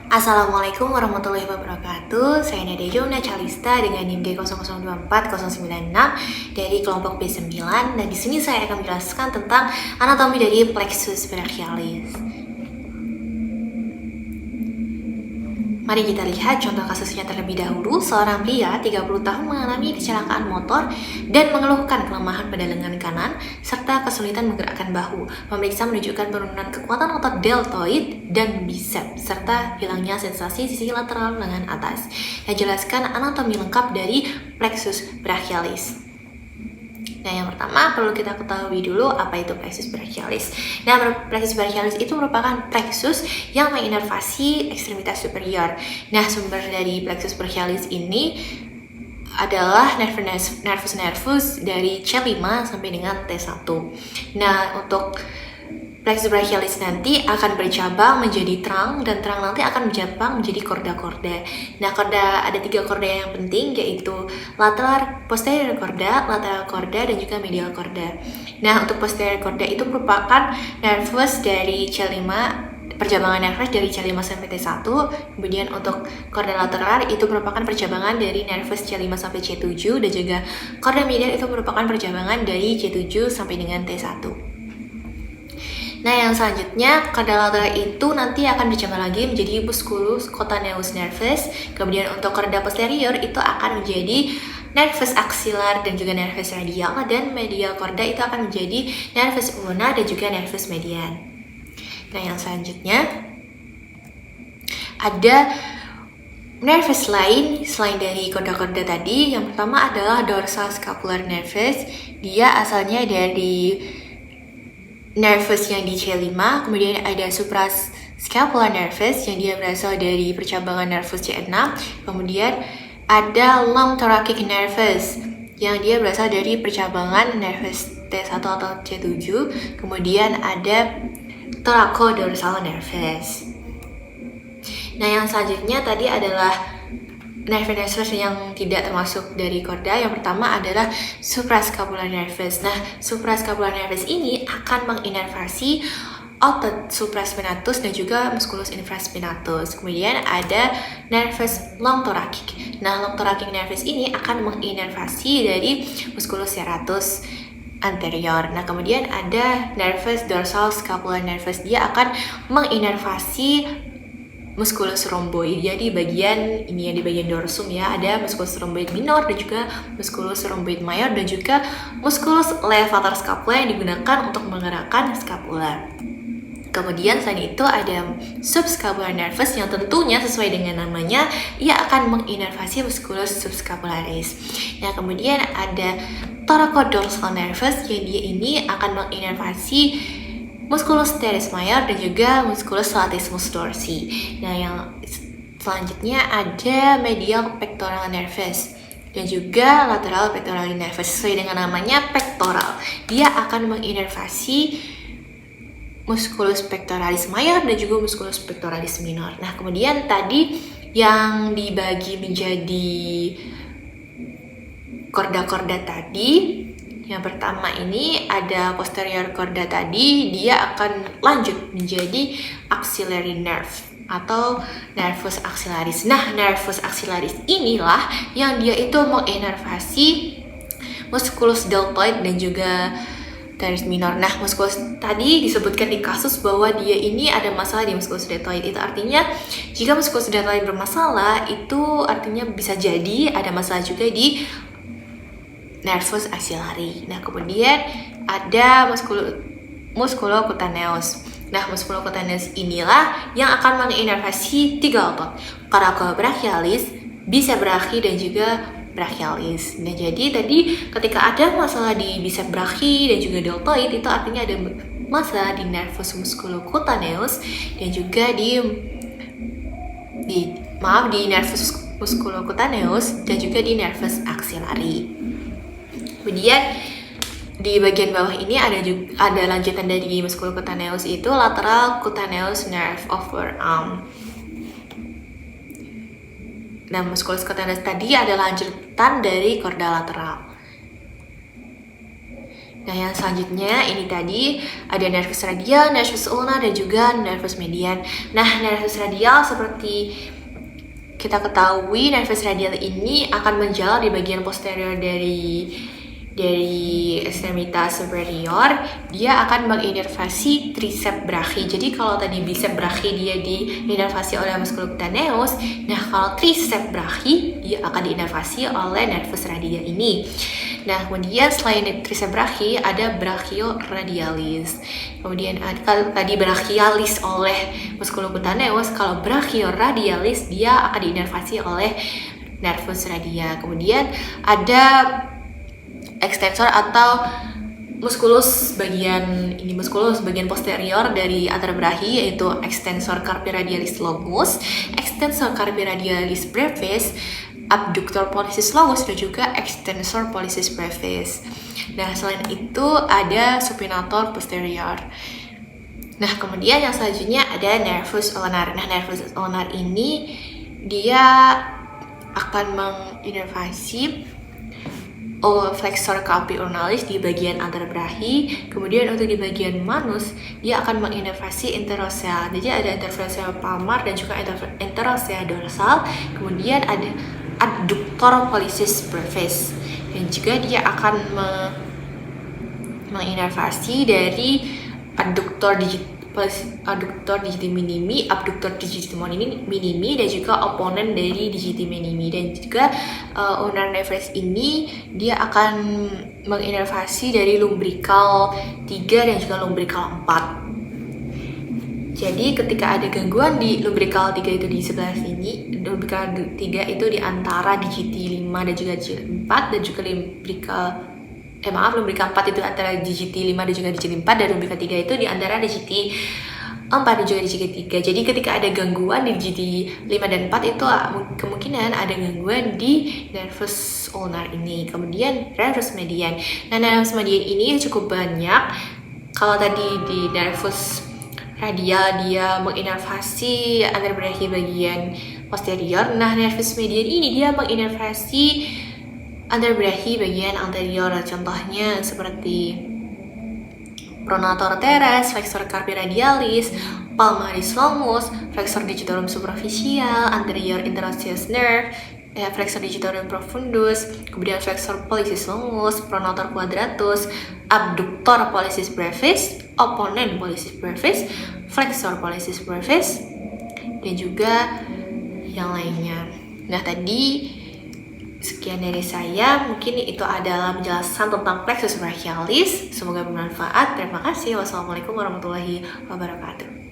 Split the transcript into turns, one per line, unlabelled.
Assalamualaikum warahmatullahi wabarakatuh. Saya Nadia Jona Calista dengan NIM G0024-096 dari kelompok B9 dan di sini saya akan menjelaskan tentang anatomi dari plexus brachialis. Mari kita lihat contoh kasusnya terlebih dahulu. Seorang pria 30 tahun mengalami kecelakaan motor dan mengeluhkan kelemahan pada lengan kanan serta kesulitan menggerakkan bahu. Pemeriksa menunjukkan penurunan kekuatan otot deltoid dan bicep serta hilangnya sensasi sisi lateral lengan atas. Yang jelaskan anatomi lengkap dari plexus brachialis. Nah, yang pertama perlu kita ketahui dulu apa itu plexus brachialis. Nah, plexus brachialis itu merupakan plexus yang menginervasi ekstremitas superior. Nah, sumber dari plexus brachialis ini adalah nervus dari C5 sampai dengan T1. Nah, untuk plexus brachialis nanti akan bercabang menjadi terang dan terang nanti akan bercabang menjadi korda-korda. Nah, ada 3 korda yang penting yaitu posterior korda, lateral korda, dan juga medial korda. Nah, untuk posterior korda itu merupakan nervus dari C5, percabangan nervus dari C5 sampai T1. Kemudian untuk korda lateral itu merupakan percabangan dari nervus C5 sampai C7 dan juga korda medial itu merupakan percabangan dari C7 sampai dengan T1. Nah, yang selanjutnya korda lateral itu nanti akan bercabang lagi menjadi musculus cutaneus nervus. Kemudian untuk korda posterior itu akan menjadi nervus axilar dan juga nervus radial, dan medial korda itu akan menjadi nervus ulna dan juga nervus median. Nah, yang selanjutnya ada nervus lain selain dari korda-korda tadi. Yang pertama adalah dorsal scapular nervus. Dia asalnya dari nervus yang di C5, kemudian ada suprascapular nervus yang dia berasal dari percabangan nervus C6, kemudian ada long thoracic nervus yang dia berasal dari percabangan nervus T1 atau C7, kemudian ada thoracodorsal nervus. Nah, yang selanjutnya tadi adalah nervus yang tidak termasuk dari korda. Yang pertama adalah suprascapular nervus. Nah, suprascapular nervus ini akan menginervasi otot supraspinatus dan juga musculus infraspinatus. Kemudian ada nervus long thoracic. Nah, long thoracic nervus ini akan menginervasi dari musculus serratus anterior. Nah, kemudian ada nervus dorsal scapular nervus. Dia akan menginervasi musculus rhomboid. Jadi bagian ini yang di bagian dorsum ya, ada musculus rhomboid minor dan juga musculus rhomboid mayor dan juga musculus levator scapula yang digunakan untuk menggerakkan scapula. Kemudian selain itu ada subscapular nervus yang tentunya sesuai dengan namanya, ia akan menginervasi musculus subscapularis. Nah, kemudian ada thoracodorsal nervus yang dia ini akan menginervasi musculus teres mayor dan juga musculus latissimus dorsi. Nah, yang selanjutnya ada medial pectoral nervus dan juga lateral pectoral nervus. Sesuai dengan namanya pectoral, dia akan menginervasi musculus pectoralis mayor dan juga musculus pectoralis minor. Nah, kemudian tadi yang dibagi menjadi korda-korda tadi, yang pertama ini ada posterior korda tadi, dia akan lanjut menjadi axillary nerve atau nervus axillaris. Nah, nervus axillaris inilah yang dia itu menginervasi musculus deltoid dan juga teres minor. Nah, musculus tadi disebutkan di kasus bahwa dia ini ada masalah di musculus deltoid. Itu artinya jika musculus deltoid bermasalah, itu artinya bisa jadi ada masalah juga di nervus axillary. Nah, kemudian ada musculocutaneus. Nah, musculocutaneus inilah yang akan menginervasi 3 otot, coracobrachialis, bicep brachii dan juga brachialis. Nah, jadi tadi ketika ada masalah di bicep brachii dan juga deltoid, itu artinya ada masalah di nervus musculocutaneus dan juga di nervus musculocutaneus dan juga di nervus axillary. Kemudian di bagian bawah ini ada lanjutan dari musculocutaneus, itu lateral cutaneous nerve of forearm. Nah, musculus cutaneus tadi ada lanjutan dari korda lateral. Nah, yang selanjutnya ini tadi ada nervus radial, nervus ulnar, dan juga nervus median. Nah, nervus radial seperti kita ketahui, nervus radial ini akan menjalar di bagian posterior dari ekstremitas superior. Dia akan menginervasi triceps brachii. Jadi kalau tadi biceps brachii dia diinervasi oleh musculocutaneus, nah kalau triceps brachii dia akan diinervasi oleh nervus radial ini. Nah, kemudian selain triceps brachii ada brachioradialis. Kemudian kalau tadi brachialis oleh musculocutaneus, kalau brachioradialis dia akan diinervasi oleh nervus radial. Kemudian ada extensor atau musculus bagian posterior dari antara brachii, yaitu extensor carpi radialis longus, extensor carpi radialis brevis, abductor pollicis longus, dan juga extensor pollicis brevis. Nah, selain itu ada supinator posterior. Nah, kemudian yang selanjutnya ada nervus ulnar. Nah, nervus ulnar ini dia akan menginervasi flexor carpi ulnaris di bagian antara brachii. Kemudian untuk di bagian manus dia akan menginervasi interosea. Jadi ada interosea palmar dan juga interosea dorsal. Kemudian ada adductor pollicis brevis, dan juga dia akan menginervasi dari adductor digiti minimi, abductor digiti minimi, dan juga oponen dari digiti minimi. Dan juga ulnar nervus ini dia akan menginervasi dari lumbrical 3 dan juga lumbrical 4. Jadi ketika ada gangguan di lumbrical 3 itu di sebelah sini, lumbrical 3 itu di antara digiti 5 dan juga digiti 4, dan juga lumbrical 4 itu antara digiti 5 dan juga digiti 4, dan lumbrical 3 itu di antara digiti 4 dan juga digiti 3. Jadi ketika ada gangguan di digiti 5 dan 4 itu kemungkinan ada gangguan di nervus ulnar ini. Kemudian nervus median. Nah, nervus median ini cukup banyak. Kalau tadi di nervus radial dia menginervasi antara brachii bagian posterior. Nah, nervus median ini dia menginervasi antara brachii bagian anterior. Contohnya seperti pronator teres, flexor carpi radialis, palmaris longus, flexor digitorum superficial, anterior interosseous nerve, flexor digitorum profundus, kemudian flexor pollicis longus, pronator quadratus, abductor pollicis brevis, oponen pollicis brevis, flexor pollicis brevis, dan juga yang lainnya. Nah, tadi sekian dari saya, mungkin itu adalah penjelasan tentang plexus brachialis. Semoga bermanfaat. Terima kasih. Wassalamualaikum warahmatullahi wabarakatuh.